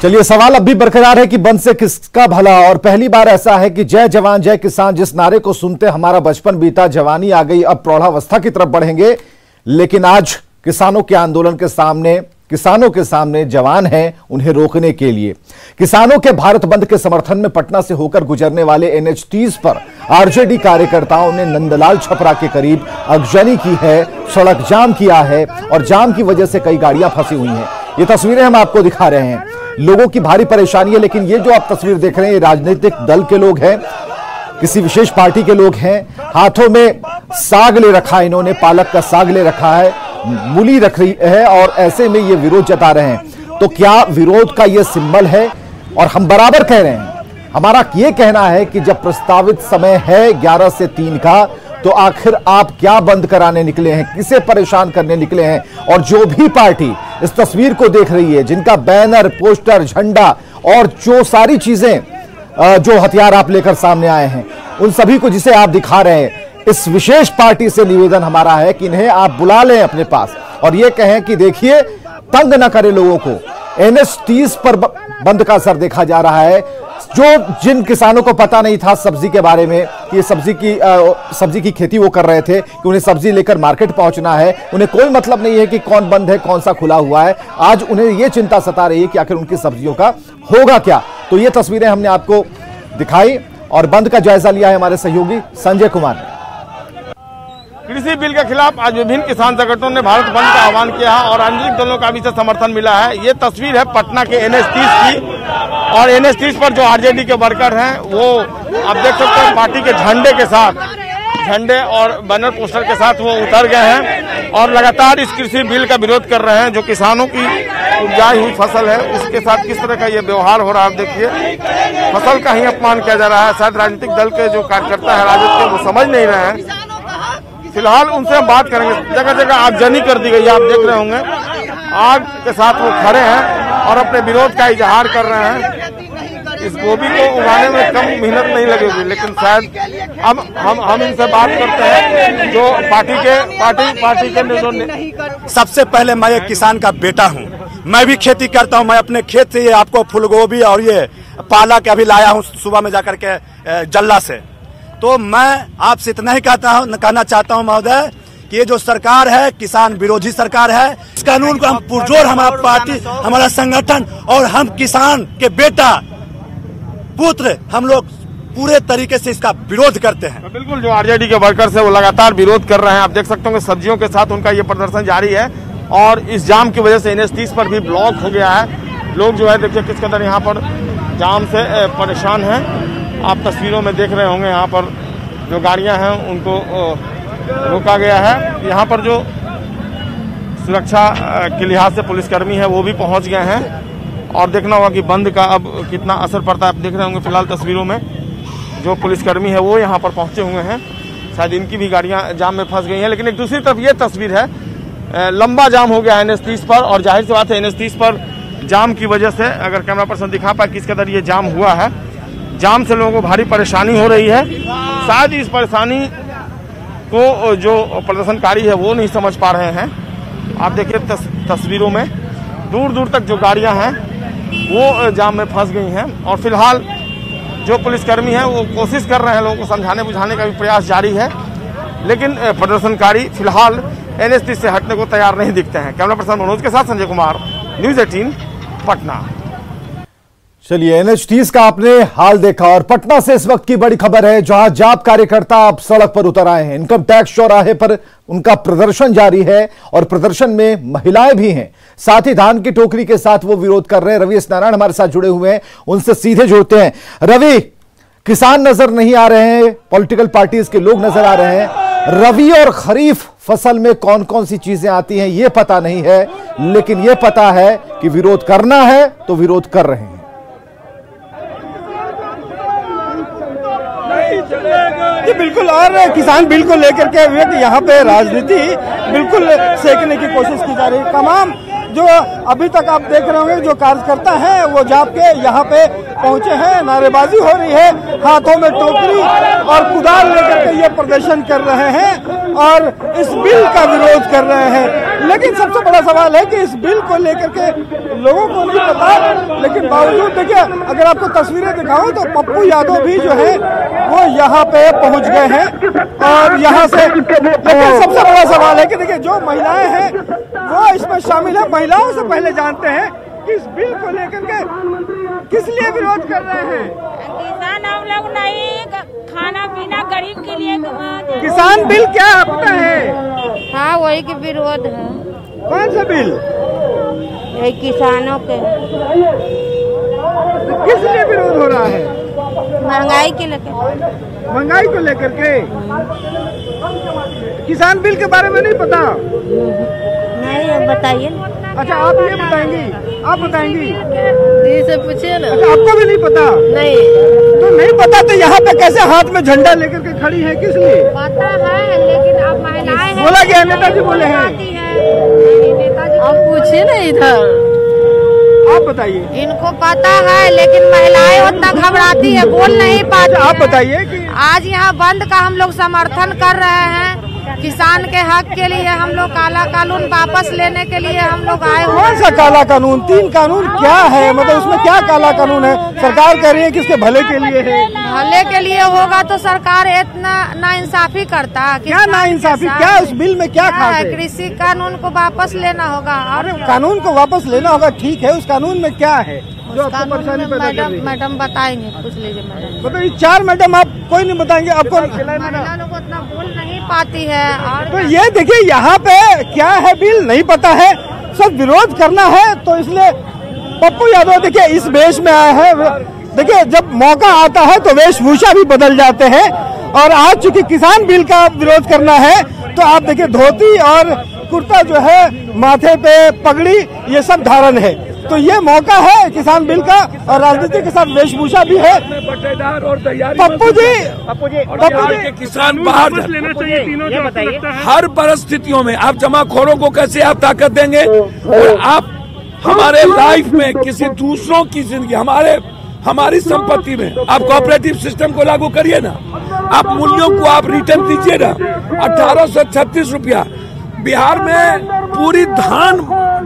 चलिए, सवाल अब भी बरकरार है कि बंद से किसका भला। और पहली बार ऐसा है कि जय जवान जय किसान जिस नारे को सुनते हमारा बचपन बीता, जवानी आ गई, अब प्रौढ़ावस्था की तरफ बढ़ेंगे। लेकिन आज किसानों के आंदोलन के सामने, किसानों के सामने जवान हैं उन्हें रोकने के लिए। किसानों के भारत बंद के समर्थन में पटना से होकर गुजरने वाले NH 30 पर आरजेडी कार्यकर्ताओं ने नंदलाल छपरा के करीब अगजनी की है, सड़क जाम किया है और जाम की वजह से कई गाड़ियां फंसी हुई हैं। ये तस्वीरें हम आपको दिखा रहे हैं। लोगों की भारी परेशानी है। लेकिन ये जो आप तस्वीर देख रहे हैं, ये राजनीतिक दल के लोग हैं, किसी विशेष पार्टी के लोग हैं। हाथों में साग ले रखा है, इन्होंने पालक का साग ले रखा है, मूली रख रही है और ऐसे में ये विरोध जता रहे हैं। तो क्या विरोध का ये सिंबल है? और हम बराबर कह रहे हैं, हमारा ये कहना है कि जब प्रस्तावित समय है 11 से 3 का, तो आखिर आप क्या बंद कराने निकले हैं, किसे परेशान करने निकले हैं? और जो भी पार्टी इस तस्वीर को देख रही है, जिनका बैनर, पोस्टर, झंडा और जो सारी चीजें, जो हथियार आप लेकर सामने आए हैं, उन सभी को जिसे आप दिखा रहे हैं, इस विशेष पार्टी से निवेदन हमारा है कि इन्हें आप बुला लें अपने पास और ये कहें कि देखिए, तंग ना करें लोगों को। NH 30 पर बंद का असर देखा जा रहा है। जिन किसानों को पता नहीं था सब्जी के बारे में कि सब्जी की खेती वो कर रहे थे, कि उन्हें सब्जी लेकर मार्केट पहुंचना है, उन्हें कोई मतलब नहीं है कि कौन बंद है कौन सा खुला हुआ है। आज उन्हें ये चिंता सता रही है कि आखिर उनकी सब्जियों का होगा क्या। तो ये तस्वीरें हमने आपको दिखाई और बंद का जायजा लिया है हमारे सहयोगी संजय कुमार ने। कृषि बिल के खिलाफ आज विभिन्न किसान संगठनों ने भारत बंद का आह्वान किया है और राजनीतिक दलों का भी समर्थन मिला है। ये तस्वीर है पटना के NH 30 की और NH 30 पर जो आरजेडी के वर्कर हैं वो आप देख सकते हैं पार्टी के झंडे के साथ, झंडे और बैनर पोस्टर के साथ वो उतर गए हैं और लगातार इस कृषि बिल का विरोध कर रहे हैं। जो किसानों की उपजाई हुई फसल है उसके साथ किस तरह का ये व्यवहार हो रहा है, आप देखिए, फसल का ही अपमान किया जा रहा है। शायद राजनीतिक दल के जो कार्यकर्ता है राजद के, वो समझ नहीं रहे हैं। फिलहाल उनसे हम बात करेंगे। जगह जगह आगजनी कर दी गई है, आप देख रहे होंगे, आग के साथ वो खड़े हैं और अपने विरोध का इजहार कर रहे हैं। इस गोभी को उगाने में कम मेहनत नहीं लगेगी, लेकिन शायद अब हम इनसे बात करते हैं जो पार्टी के सबसे पहले मैं एक किसान का बेटा हूं, मैं भी खेती करता हूं। मैं अपने खेत से ये आपको फूलगोभी और ये पालक अभी लाया हूं सुबह में जाकर के जल्ला से। तो मैं आपसे इतना ही कहना चाहता हूं महोदय कि ये जो सरकार है किसान विरोधी सरकार है। इस कानून को हम पुरजोर, हमारा पार्टी, हमारा संगठन और हम किसान के बेटा पुत्र, हम लोग पूरे तरीके से इसका विरोध करते हैं। तो बिल्कुल जो आरजेडी के वर्कर्स है वो लगातार विरोध कर रहे हैं। आप देख सकते हो सब्जियों के साथ उनका ये प्रदर्शन जारी है और इस जाम की वजह से NH 30 पर भी ब्लॉक हो गया है। लोग जो है देखिए किस कदर यहाँ पर जाम से परेशान हैं। आप तस्वीरों में देख रहे होंगे, यहाँ पर जो गाड़ियां हैं उनको रोका गया है। यहाँ पर जो सुरक्षा के लिहाज से पुलिसकर्मी है वो भी पहुंच गए हैं और देखना होगा कि बंद का अब कितना असर पड़ता है। आप देख रहे होंगे फिलहाल तस्वीरों में जो पुलिसकर्मी है वो यहाँ पर पहुंचे हुए हैं। शायद इनकी भी गाड़ियां जाम में फंस गई हैं। लेकिन एक दूसरी तरफ ये तस्वीर है, लंबा जाम हो गया है NH 30 पर और जाहिर सी बात है NH 30 पर जाम की वजह से, अगर कैमरा पर्सन दिखा पाए किस कदर ये जाम हुआ है, जाम से लोगों को भारी परेशानी हो रही है। शायद इस परेशानी को जो प्रदर्शनकारी है वो नहीं समझ पा रहे हैं। आप देखिए तस्वीरों में दूर दूर तक जो गाड़ियां हैं वो जाम में फंस गई हैं और फिलहाल जो पुलिसकर्मी हैं वो कोशिश कर रहे हैं लोगों को समझाने बुझाने का भी प्रयास जारी है। लेकिन प्रदर्शनकारी फिलहाल NH 30 से हटने को तैयार नहीं दिखते हैं। कैमरा पर्सन मनोज के साथ संजय कुमार, न्यूज़ 18 पटना। चलिए, NH 30 का आपने हाल देखा और पटना से इस वक्त की बड़ी खबर है, जहां जाप कार्यकर्ता अब सड़क पर उतर आए हैं। इनकम टैक्स चौराहे पर उनका प्रदर्शन जारी है और प्रदर्शन में महिलाएं भी हैं। साथ ही धान की टोकरी के साथ वो विरोध कर रहे हैं। रवि नारायण हमारे साथ जुड़े हुए हैं, उनसे सीधे जुड़ते हैं। रवि, किसान नजर नहीं आ रहे हैं, पॉलिटिकल पार्टीज के लोग नजर आ रहे हैं। रबी और खरीफ फसल में कौन कौन सी चीजें आती हैं ये पता नहीं है, लेकिन ये पता है कि विरोध करना है तो विरोध कर रहे हैं। ये बिल्कुल, और किसान बिल को लेकर के यहाँ पे राजनीति बिल्कुल सेकने की कोशिश की जा रही है। तमाम जो अभी तक आप देख रहे होंगे जो कार्यकर्ता हैं वो जाप के यहाँ पे पहुंचे हैं, नारेबाजी हो रही है, हाथों में टोकरी और कुदाल लेकर के ये प्रदर्शन कर रहे हैं और इस बिल का विरोध कर रहे हैं। लेकिन सबसे बड़ा सवाल है कि इस बिल को लेकर के लोगों को नहीं पता, लेकिन बावजूद देखिए अगर आपको तस्वीरें दिखाऊं तो पप्पू यादव भी जो है वो यहाँ पे पहुंच गए हैं और यहाँ से, लेकिन सबसे बड़ा सवाल है कि देखिए जो महिलाएं हैं वो इसमें शामिल है। महिलाओं से पहले जानते हैं कि इस बिल को लेकर के किस लिए विरोध कर रहे हैं। किसान हम लोग नहीं, खाना पीना गरीब के लिए। किसान बिल क्या पता है? हाँ वही के विरोध है। कौन सा बिल? यही किसानों के। किस लिए विरोध हो रहा है? महंगाई के लेकर। महंगाई को लेकर के। किसान बिल के बारे में नहीं पता? नहीं बताइए। अच्छा आप ये बताएंगी, आप बताएंगी? से पूछिए ना। अच्छा आपको भी नहीं पता? नहीं। तो नहीं पता तो यहाँ पे कैसे हाथ में झंडा लेकर के खड़ी है, किस लिए? पता है लेकिन अब महिलाएं हैं। बोला गया, नेताजी बोले हैं। अब पूछिए ना इधर। आप बताइए। इनको पता है लेकिन महिलाएं उतना घबराती है, बोल नहीं पाती। आप बताइए कि आज यहाँ बंद का हम लोग समर्थन कर रहे हैं। किसान के हक के लिए हम लोग काला कानून वापस लेने के लिए हम लोग आए हुए। कौन सा काला कानून? 3 कानून क्या है? मतलब उसमें क्या काला कानून है? सरकार कह रही है कि इसके भले के लिए है। भले के लिए होगा तो सरकार इतना नाइंसाफी करता। क्या नाइंसाफी? क्या उस बिल में क्या खास है? कृषि कानून को वापस लेना होगा। अरे कानून को वापस लेना होगा, ठीक है, उस कानून में क्या है जो आपको परेशानी पैदा कर रही है? मैडम बताएंगे, पूछ लीजिए मैडम। मतलब ये 4 मैडम आप कोई नहीं बताएंगे आपको? महिला लोग उतना बोल नहीं पाती है। और तो ये देखिए यहाँ पे क्या है, बिल नहीं पता है, सब विरोध करना है, तो इसलिए पप्पू यादव देखिए इस वेश में आया है। देखिए जब मौका आता है तो वेशभूषा भी बदल जाते हैं, और आज चूंकि किसान बिल का विरोध करना है तो आप देखिए धोती और कुर्ता जो है, माथे पे पगड़ी, ये सब धारण है। तो ये मौका है किसान बिल का, और राजनीति के साथ वेशभूषा भी है। पप्पू जी किसान बाहर लेना चाहिए तीनों, ये बताइए। हर परिस्थितियों में आप जमाखोरों को कैसे आप ताकत देंगे? और आप हमारे लाइफ में किसी दूसरों की जिंदगी, हमारी संपत्ति में आप कोऑपरेटिव सिस्टम को लागू करिए ना। आप मूल्यों को आप रिटर्न दीजिए ना। 1836 रुपया बिहार में पूरी धान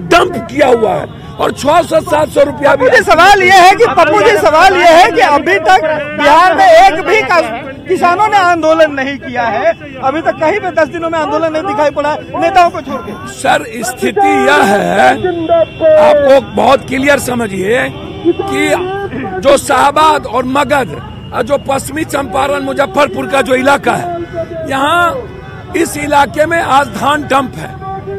डंप किया हुआ है, और 600-700 रुपया भी। सवाल ये है कि पप्पू जी, सवाल ये है कि अभी तक बिहार में एक भी किसानों ने आंदोलन नहीं किया है। अभी तक कहीं पे 10 दिनों में आंदोलन नहीं दिखाई पड़ा, नेताओं को छोड़ के। सर स्थिति यह है, आपको बहुत क्लियर समझिए कि जो शाहबाद और मगध, जो पश्चिमी चंपारण मुजफ्फरपुर का जो इलाका है, यहाँ इस इलाके में आज धान डंप है।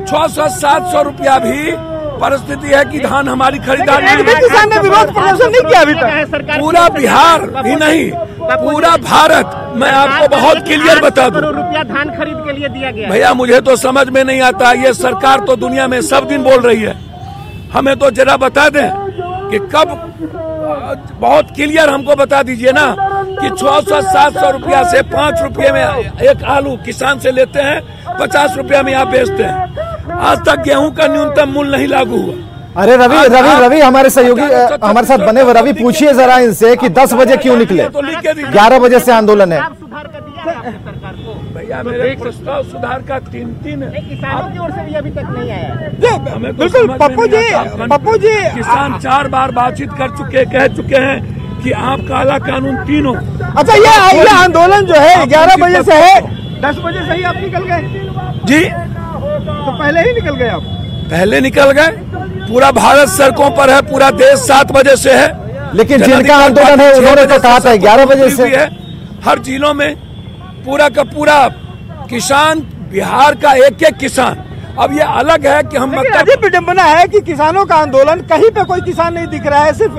600-700 रुपया भी परिस्थिति है कि धान हमारी खरीदारी नहीं। किसान ने विरोध प्रदर्शन नहीं किया अभी तक। पूरा बिहार ही नहीं, पूरा भारत। मैं आपको बहुत क्लियर बता दूं, रुपया धान खरीद के लिए दिया गया। भैया मुझे तो समझ में नहीं आता। ये सरकार तो दुनिया में सब दिन बोल रही है, हमें तो जरा बता दें कि कब, बहुत क्लियर हमको बता दीजिए ना कि 600-700 रुपया से 5 रुपये में एक आलू किसान से लेते हैं, 50 रुपया में आप बेचते हैं। आज तक गेहूं का न्यूनतम मूल्य नहीं लागू हुआ। अरे रवि हमारे सहयोगी हमारे साथ बने हुए, रवि पूछिए जरा इनसे कि 10 बजे क्यों निकले? 11 बजे से आंदोलन है। सुधार कर दिया है सरकार को। भैया मेरे प्रस्ताव सुधार का 3 किसानों की ओर से भी अभी तक नहीं आया। बिल्कुल पप्पू जी किसान 4 बार बातचीत कर चुके, कह चुके हैं कि आप काला कानून तीनों। अच्छा ये आंदोलन जो है 11 बजे से है, 10 बजे से ही आप निकल गए जी? तो पहले ही निकल गए आप? पहले निकल गए। पूरा भारत सड़कों पर है, पूरा देश 7 बजे से है। लेकिन जिनका आंदोलन है उन्होंने तो कहा था 11 बजे से है। हर जिलों में पूरा का पूरा किसान, बिहार का एक किसान। अब ये अलग है कि हम अजीब विडंबना है कि किसानों का आंदोलन, कहीं पे कोई किसान नहीं दिख रहा है, सिर्फ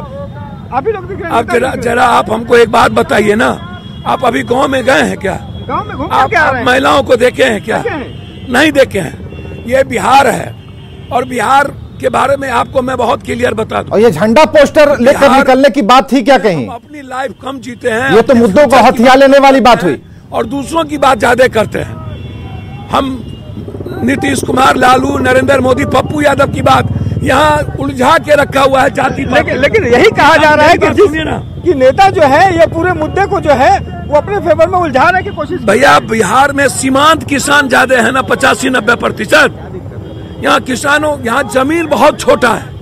अभी लोग दिख रहे हैं। आप जरा आप हमको एक बात बताइए ना, आप अभी गांव में गए हैं क्या? गांव में घूम आप महिलाओं को देखे हैं क्या? नहीं देखे हैं। ये बिहार है, और बिहार के बारे में आपको मैं बहुत क्लियर बता दूं। और ये झंडा पोस्टर लेकर निकलने की बात थी क्या कहीं? अपनी लाइफ कम जीते हैं, ये तो मुद्दों को हथिया लेने वाली बात हुई, और दूसरों की बात ज्यादा करते हैं। हम नीतीश कुमार, लालू, नरेंद्र मोदी, पप्पू यादव की बात यहाँ उलझा के रखा हुआ है जाति। लेकिन यही कहा जा रहा है कि नेता जो है ये पूरे मुद्दे को जो है वो अपने फेवर में उलझाने की कोशिश। भैया बिहार में सीमांत किसान ज्यादा है ना, 85-90%। यहाँ किसानों, यहाँ जमीन बहुत छोटा है,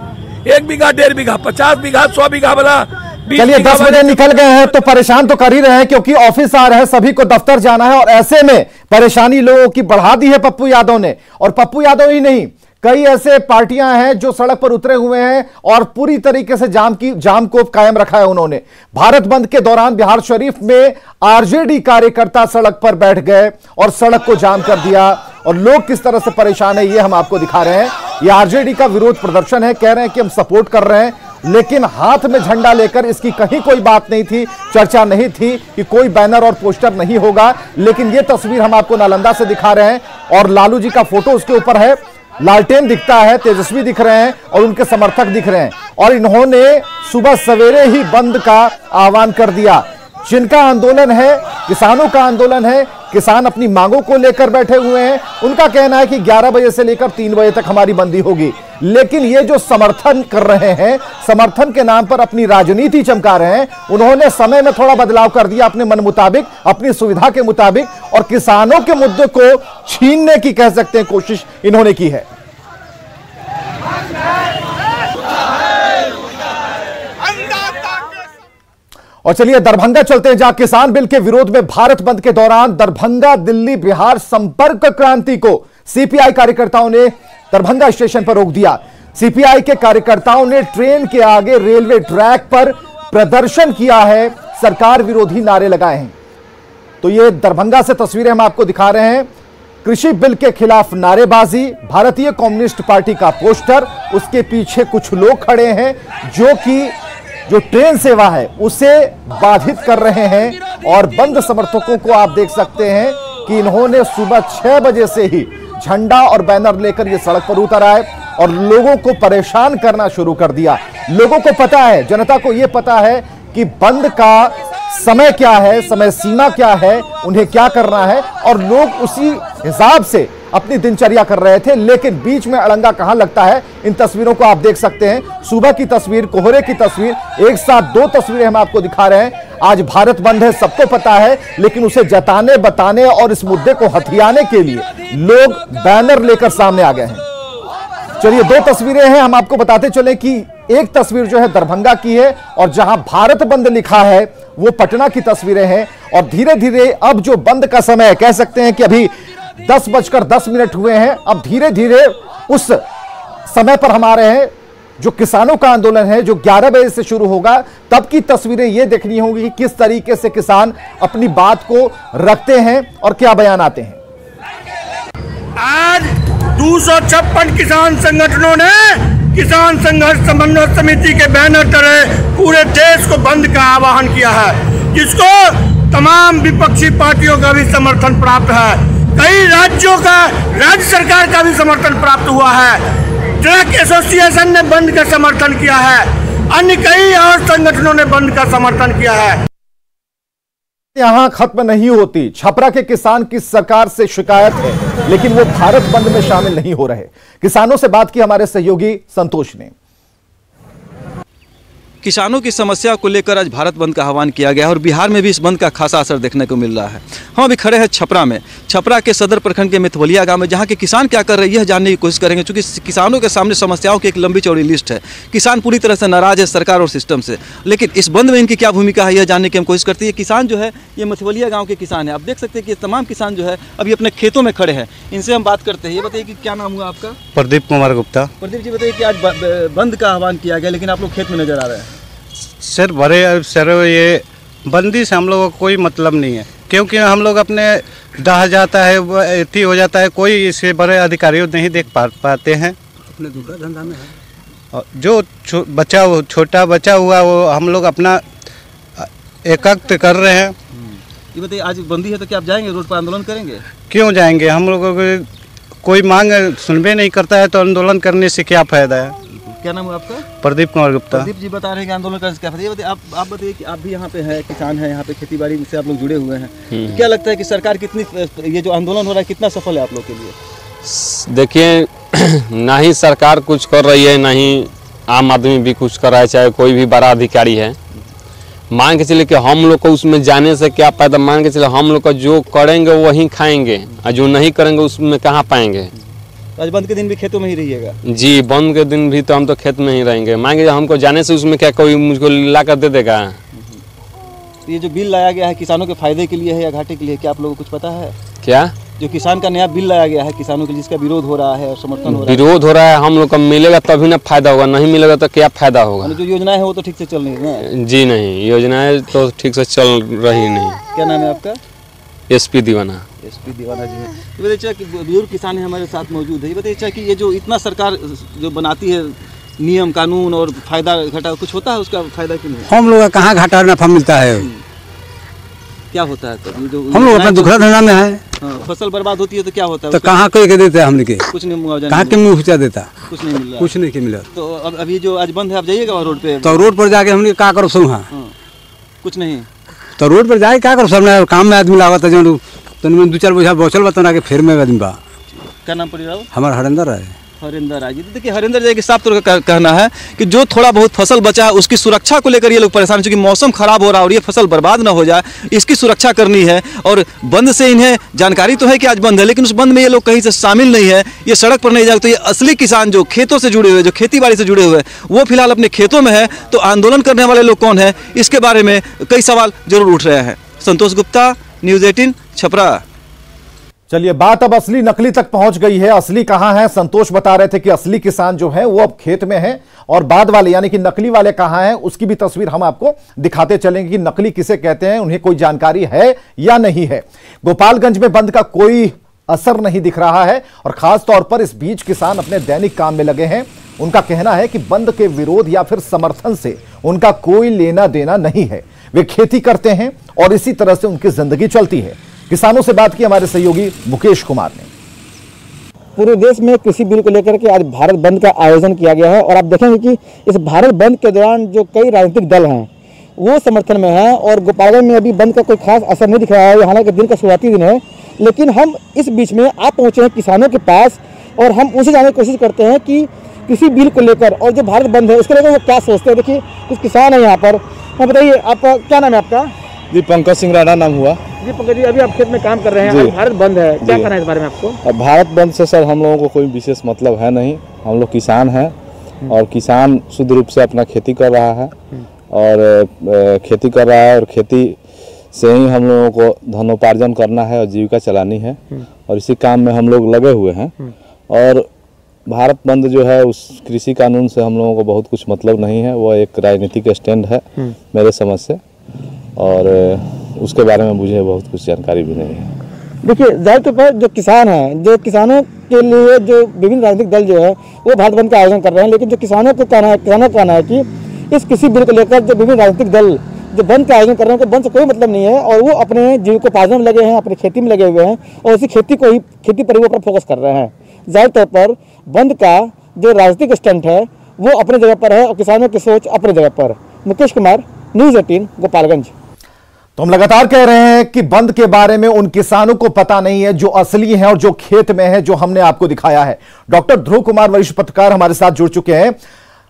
1 बीघा 1.5 बीघा 50 बीघा 100 बीघा वाला। चलिए 10 बजे निकल गए हैं तो परेशान तो कर ही रहे हैं, क्योंकि ऑफिस आ रहे हैं, सभी को दफ्तर जाना है, और ऐसे में परेशानी लोगों की बढ़ा दी है पप्पू यादव ने। और पप्पू यादव ही नहीं, कई ऐसे पार्टियां हैं जो सड़क पर उतरे हुए हैं और पूरी तरीके से जाम को कायम रखा है उन्होंने। भारत बंद के दौरान बिहार शरीफ में आरजेडी कार्यकर्ता सड़क पर बैठ गए और सड़क को जाम कर दिया, और लोग किस तरह से परेशान है ये हम आपको दिखा रहे हैं। ये आरजेडी का विरोध प्रदर्शन है, कह रहे हैं कि हम सपोर्ट कर रहे हैं, लेकिन हाथ में झंडा लेकर इसकी कहीं कोई बात नहीं थी, चर्चा नहीं थी कि कोई बैनर और पोस्टर नहीं होगा। लेकिन ये तस्वीर हम आपको नालंदा से दिखा रहे हैं, और लालू जी का फोटो उसके ऊपर है, लालटेन दिखता है, तेजस्वी दिख रहे हैं और उनके समर्थक दिख रहे हैं, और इन्होंने सुबह सवेरे ही बंद का आह्वान कर दिया। जिनका आंदोलन है, किसानों का आंदोलन है, किसान अपनी मांगों को लेकर बैठे हुए हैं। उनका कहना है कि 11 बजे से लेकर 3 बजे तक हमारी बंदी होगी, लेकिन ये जो समर्थन कर रहे हैं, समर्थन के नाम पर अपनी राजनीति चमका रहे हैं, उन्होंने समय में थोड़ा बदलाव कर दिया अपने मन मुताबिक, अपनी सुविधा के मुताबिक, और किसानों के मुद्दे को छीनने की कह सकते हैं कोशिश इन्होंने की है। और चलिए दरभंगा चलते हैं, जहां किसान बिल के विरोध में भारत बंद के दौरान दरभंगा दिल्ली बिहार संपर्क क्रांति को सीपीआई कार्यकर्ताओं ने दरभंगा स्टेशन पर रोक दिया। सीपीआई के कार्यकर्ताओं ने ट्रेन के आगे रेलवे ट्रैक पर प्रदर्शन किया है, सरकार विरोधी नारे लगाए हैं। तो ये दरभंगा से तस्वीरें हम आपको दिखा रहे हैं। कृषि बिल के खिलाफ नारेबाजी, भारतीय कम्युनिस्ट पार्टी का पोस्टर, उसके पीछे कुछ लोग खड़े हैं जो ट्रेन सेवा है उसे बाधित कर रहे हैं, और बंद समर्थकों को आप देख सकते हैं कि इन्होंने सुबह 6 बजे से ही झंडा और बैनर लेकर ये सड़क पर उतर आए और लोगों को परेशान करना शुरू कर दिया। लोगों को पता है, जनता को यह पता है कि बंद का समय क्या है, समय सीमा क्या है, उन्हें क्या करना है, और लोग उसी हिसाब से अपनी दिनचर्या कर रहे थे। लेकिन बीच में अड़ंगा कहां लगता है, इन तस्वीरों को आप देख सकते हैं। सुबह की तस्वीर, कोहरे की तस्वीर, एक साथ 2 तस्वीरें हम आपको दिखा रहे हैं। आज भारत बंद है, सबको पता है, लेकिन उसे जताने बताने और इस मुद्दे को हथियाने के लिए लोग बैनर लेकर सामने आ गए हैं। चलिए 2 तस्वीरें हैं, हम आपको बताते चले कि एक तस्वीर जो है दरभंगा की है, और जहां भारत बंद लिखा है वो पटना की तस्वीरें हैं। और धीरे धीरे अब जो बंद का समय, कह सकते हैं कि अभी 10:10 हुए हैं, अब धीरे धीरे उस समय पर हम आ रहे हैं जो किसानों का आंदोलन है, जो 11 बजे से शुरू होगा। तब की तस्वीरें ये देखनी होगी कि किस तरीके से किसान अपनी बात को रखते हैं और क्या बयान आते हैं। आज 256 किसान संगठनों ने किसान संघर्ष समन्वय समिति के बैनर तले पूरे देश को बंद का आह्वान किया है, जिसको तमाम विपक्षी पार्टियों का भी समर्थन प्राप्त है। कई राज्यों का, राज्य सरकार का भी समर्थन प्राप्त हुआ है। ट्रक एसोसिएशन ने बंद का समर्थन किया है, अन्य कई और संगठनों ने बंद का समर्थन किया है। यहां खत्म नहीं होती, छपरा के किसान की सरकार से शिकायत है, लेकिन वो भारत बंद में शामिल नहीं हो रहे। किसानों से बात की हमारे सहयोगी संतोष ने। किसानों की समस्या को लेकर आज भारत बंद का आह्वान किया गया है, और बिहार में भी इस बंद का खासा असर देखने को मिल रहा है। हम अभी खड़े हैं छपरा में, छपरा के सदर प्रखंड के मिथवलिया गांव में, जहां के किसान क्या कर रहे हैं यह जानने की कोशिश करेंगे। क्योंकि किसानों के सामने समस्याओं की एक लंबी चौड़ी लिस्ट है। किसान पूरी तरह से नाराज है सरकार और सिस्टम से, लेकिन इस बंद में इनकी क्या भूमिका है यह जानने की हम कोशिश करते हैं। किसान जो है ये मिथवलिया गाँव के किसान है, आप देख सकते हैं कि ये तमाम किसान जो है अभी अपने खेतों में खड़े हैं। इनसे हम बात करते हैं। ये बताइए कि क्या नाम हुआ आपका? प्रदीप कुमार गुप्ता। प्रदीप जी बताइए कि आज बंद का आह्वान किया गया, लेकिन आप लोग खेत में नजर आ रहे हैं। सर ये बंदी से हम लोगों को कोई मतलब नहीं है, क्योंकि हम लोग अपने दहा जाता है, अथी हो जाता है, कोई इसे बड़े अधिकारियों नहीं देख पाते हैं। अपने दूसरा धंधा में है, जो छोटा बचा हुआ वो हम लोग अपना एकत्र कर रहे हैं। ये बताइए आज बंदी है तो क्या आप जाएंगे रोड पर आंदोलन करेंगे? क्यों जाएंगे, हम लोगों को कोई मांग सुनबे नहीं करता है तो आंदोलन करने से क्या फायदा है। क्या नाम है आपका? प्रदीप कुमार गुप्ता। प्रदीप जी बता रहे हैं कि आंदोलन करने से क्या फायदा। ये बताइए आप बताइए कि आप भी यहाँ पे हैं, किसान हैं, यहाँ पे खेती बाड़ी से आप लोग जुड़े हुए हैं, तो क्या लगता है कि सरकार कितनी, ये जो आंदोलन हो रहा है कितना सफल है आप लोग के लिए? देखिए ना ही सरकार कुछ कर रही है, ना ही आम आदमी भी कुछ कर रहा है, चाहे कोई भी बड़ा अधिकारी है। मान के चले कि हम लोग को उसमें जाने से क्या फायदा। मान के चले हम लोग का जो करेंगे वही खाएंगे, और जो नहीं करेंगे उसमें कहाँ पाएंगे। आज बंद के दिन भी खेतों में ही रहिएगा? जी, बंद के दिन भी तो हम तो खेत में ही रहेंगे। मांगे हमको जाने से उसमें क्या कोई मुझको ला कर दे देगा? ये जो बिल लाया गया है किसानों के फायदे के लिए है या घाटे के लिए, क्या आप लोगों को कुछ पता है? क्या जो किसान का नया बिल लाया गया है किसानों के, जिसका विरोध हो रहा है और समर्थन हो रहा है? विरोध हो रहा है, हम लोग को मिलेगा तभी ना फायदा होगा, नहीं मिलेगा तो क्या फायदा होगा? जो योजनाएं है वो तो ठीक से चल नहीं रही है? जी नहीं, योजनाएं तो ठीक से चल रही नहीं। क्या नाम है आपका? SP दीवाना। SP दीवाना जी है। ये बताइए कि बुजुर्ग किसान है हमारे साथ मौजूद है, ये बताइए कि ये जो इतना सरकार जो बनाती है नियम कानून और फायदा घाटा कुछ होता है उसका फायदा क्यों नहीं? हम लोग का कहाँ घाटा नफा मिलता है? क्या होता है? तो हम लोग अपना दुखड़ा धंधा में है। फसल बर्बाद होती है तो क्या होता है? तो कहाँ कोई के देते हैं हमने के? कुछ नहीं मुआवजा, कहाँ के मुआवजा देता? कुछ नहीं मिल रहा, कुछ नहीं के मिला। तो अब अभी जो आज बंद है आप जाइएगा रोड पे? तो रोड पर जाके हमने क्या करो सो? कुछ नहीं तो रोड पर जाए क्या करो सब? काम में आदमी लागत है जो तो 2-4 बोझा बचल बता के फिर में आदमी बा। क्या नाम पड़ी रहा? हमारा हरिंदर है। हरिंदर आज देखिए, हरिंदर जी के साफ तौर पर कहना है कि जो थोड़ा बहुत फसल बचा है उसकी सुरक्षा को लेकर ये लोग परेशान हैं, क्योंकि मौसम खराब हो रहा है और ये फसल बर्बाद ना हो जाए इसकी सुरक्षा करनी है। और बंद से इन्हें जानकारी तो है कि आज बंद है, लेकिन उस बंद में ये लोग कहीं से शामिल नहीं है, ये सड़क पर नहीं जाते। तो ये असली किसान जो खेतों से जुड़े हुए, जो खेती बाड़ी से जुड़े हुए, वो फिलहाल अपने खेतों में है। तो आंदोलन करने वाले लोग कौन है, इसके बारे में कई सवाल जरूर उठ रहे हैं। संतोष गुप्ता, न्यूज़ 18 छपरा। चलिए, बात अब असली नकली तक पहुंच गई है। असली कहां है? संतोष बता रहे थे कि असली किसान जो है वो अब खेत में है, और बाद वाले यानी कि नकली वाले कहां हैं उसकी भी तस्वीर हम आपको दिखाते चलेंगे कि नकली किसे कहते हैं, उन्हें कोई जानकारी है या नहीं है। गोपालगंज में बंद का कोई असर नहीं दिख रहा है, और खास तौर पर इस बीच किसान अपने दैनिक काम में लगे हैं। उनका कहना है कि बंद के विरोध या फिर समर्थन से उनका कोई लेना देना नहीं है, वे खेती करते हैं और इसी तरह से उनकी जिंदगी चलती है। किसानों से बात की हमारे सहयोगी मुकेश कुमार ने। पूरे देश में कृषि बिल को लेकर के आज भारत बंद का आयोजन किया गया है, और आप देखेंगे कि इस भारत बंद के दौरान जो कई राजनीतिक दल हैं वो समर्थन में हैं, और गोपालगंज में अभी बंद का कोई खास असर नहीं दिख रहा है। हालांकि दिन का शुरुआती दिन है, लेकिन हम इस बीच में आप पहुंचे हैं किसानों के पास, और हम उनसे जानने की कोशिश करते हैं कि कृषि बिल को लेकर और जो भारत बंद है उसको लेकर वो क्या सोचते हैं। देखिए, कुछ किसान हैं यहाँ पर। हाँ, बताइए, आपका क्या नाम है? आपका? जी, पंकज सिंह राणा नाम हुआ। जी पंकज जी, अभी आप खेत में काम कर रहे हैं, अभी भारत बंद है, क्या करना है इस बारे में आपको? अब भारत बंद से सर हम लोगों को कोई विशेष मतलब है नहीं। हम लोग किसान हैं, और किसान शुद्ध रूप से अपना खेती कर रहा है, और खेती कर रहा है, और खेती से ही हम लोगों को धनोपार्जन करना है और जीविका चलानी है, और इसी काम में हम लोग लगे हुए हैं। और भारत बंद जो है उस कृषि कानून से हम लोगों को बहुत कुछ मतलब नहीं है, वो एक राजनीतिक स्टैंड है मेरे समझ से, और उसके बारे में मुझे बहुत कुछ जानकारी भी नहीं है। देखिए, जाहिर तौर पर जो किसान हैं, जो किसानों के लिए जो विभिन्न राजनीतिक दल जो है वो भारत बंद का आयोजन कर रहे हैं, लेकिन जो किसानों का कहना है कि इस कृषि बिल को लेकर जो विभिन्न राजनीतिक दल जो बंद का आयोजन कर रहे हैं, उनको बंद से कोई मतलब नहीं है, और वो अपने जीविकोपार्जन में लगे हैं, अपनी खेती में लगे हुए हैं, और उसी खेती पर ही फोकस कर रहे हैं। जाहिर तौर पर बंद का जो राजनीतिक स्टंट है वो अपने जगह पर है, और किसानों की सोच अपने जगह पर। मुकेश कुमार, न्यूज़ 18 गोपालगंज। तो हम लगातार कह रहे हैं कि बंद के बारे में उन किसानों को पता नहीं है जो असली हैं और जो खेत में है, जो हमने आपको दिखाया है। डॉक्टर ध्रुव कुमार, वरिष्ठ पत्रकार, हमारे साथ जुड़ चुके हैं।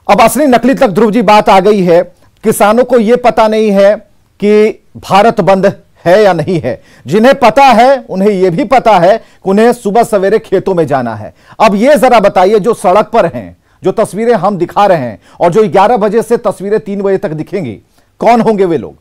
अब असली नकली तक ध्रुव जी बात आ गई है। किसानों को यह पता नहीं है कि भारत बंद है या नहीं है। जिन्हें पता है उन्हें यह भी पता है कि उन्हें सुबह सवेरे खेतों में जाना है। अब यह जरा बताइए, जो सड़क पर हैं, जो तस्वीरें हम दिखा रहे हैं, और जो 11 बजे से तस्वीरें 3 बजे तक दिखेंगी, कौन होंगे वे लोग?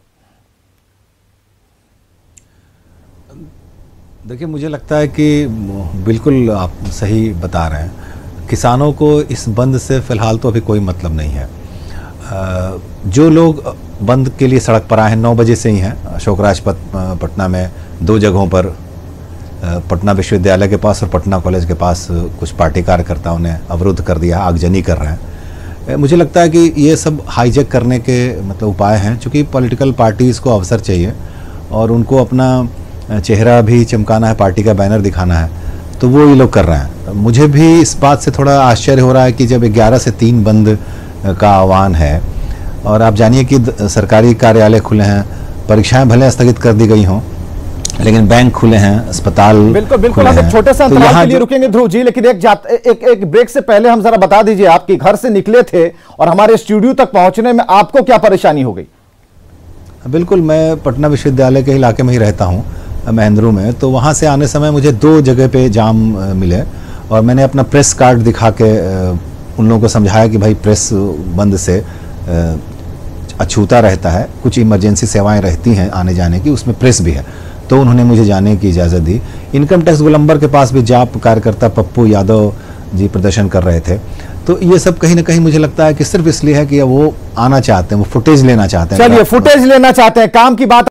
देखिए, मुझे लगता है कि बिल्कुल आप सही बता रहे हैं। किसानों को इस बंद से फिलहाल तो अभी कोई मतलब नहीं है। जो लोग बंद के लिए सड़क पर आए हैं 9 बजे से ही हैं। अशोक राजपथ पटना में 2 जगहों पर, पटना विश्वविद्यालय के पास और पटना कॉलेज के पास, कुछ पार्टी कार्यकर्ताओं ने अवरुद्ध कर दिया, आगजनी कर रहे हैं। मुझे लगता है कि ये सब हाईजैक करने के मतलब उपाय हैं, क्योंकि पॉलिटिकल पार्टीज़ को अवसर चाहिए और उनको अपना चेहरा भी चमकाना है, पार्टी का बैनर दिखाना है, तो वो ये लोग कर रहे हैं। मुझे भी इस बात से थोड़ा आश्चर्य हो रहा है कि जब 11 से 3 बंद का आह्वान है, और आप जानिए कि सरकारी कार्यालय खुले हैं, परीक्षाएं भले स्थगित कर दी गई हों, लेकिन बैंक खुले हैं, अस्पताल बिल्कुल हम छोटे से अंतराल के लिए रुकेंगे ध्रुव जी, लेकिन एक ब्रेक से पहले हम जरा बता दीजिए, आपके घर से निकले थे और हमारे स्टूडियो तक पहुंचने में आपको क्या परेशानी हो गई? बिल्कुल, मैं पटना विश्वविद्यालय के इलाके में ही रहता हूं, महेंद्रू में, तो वहां से आने समय मुझे 2 जगह पे जाम मिले, और मैंने अपना प्रेस कार्ड दिखा के उन लोगों को समझाया कि भाई प्रेस बंद से अछूता रहता है, कुछ इमरजेंसी सेवाएं रहती हैं आने जाने की, उसमें प्रेस भी है, तो उन्होंने मुझे जाने की इजाज़त दी। इनकम टैक्स गोलंबर के पास भी जाप कार्यकर्ता पप्पू यादव जी प्रदर्शन कर रहे थे। तो ये सब कहीं ना कहीं मुझे लगता है कि सिर्फ इसलिए है कि वो आना चाहते हैं, वो फुटेज लेना चाहते हैं। चलिए, फुटेज लेना चाहते हैं, काम की बात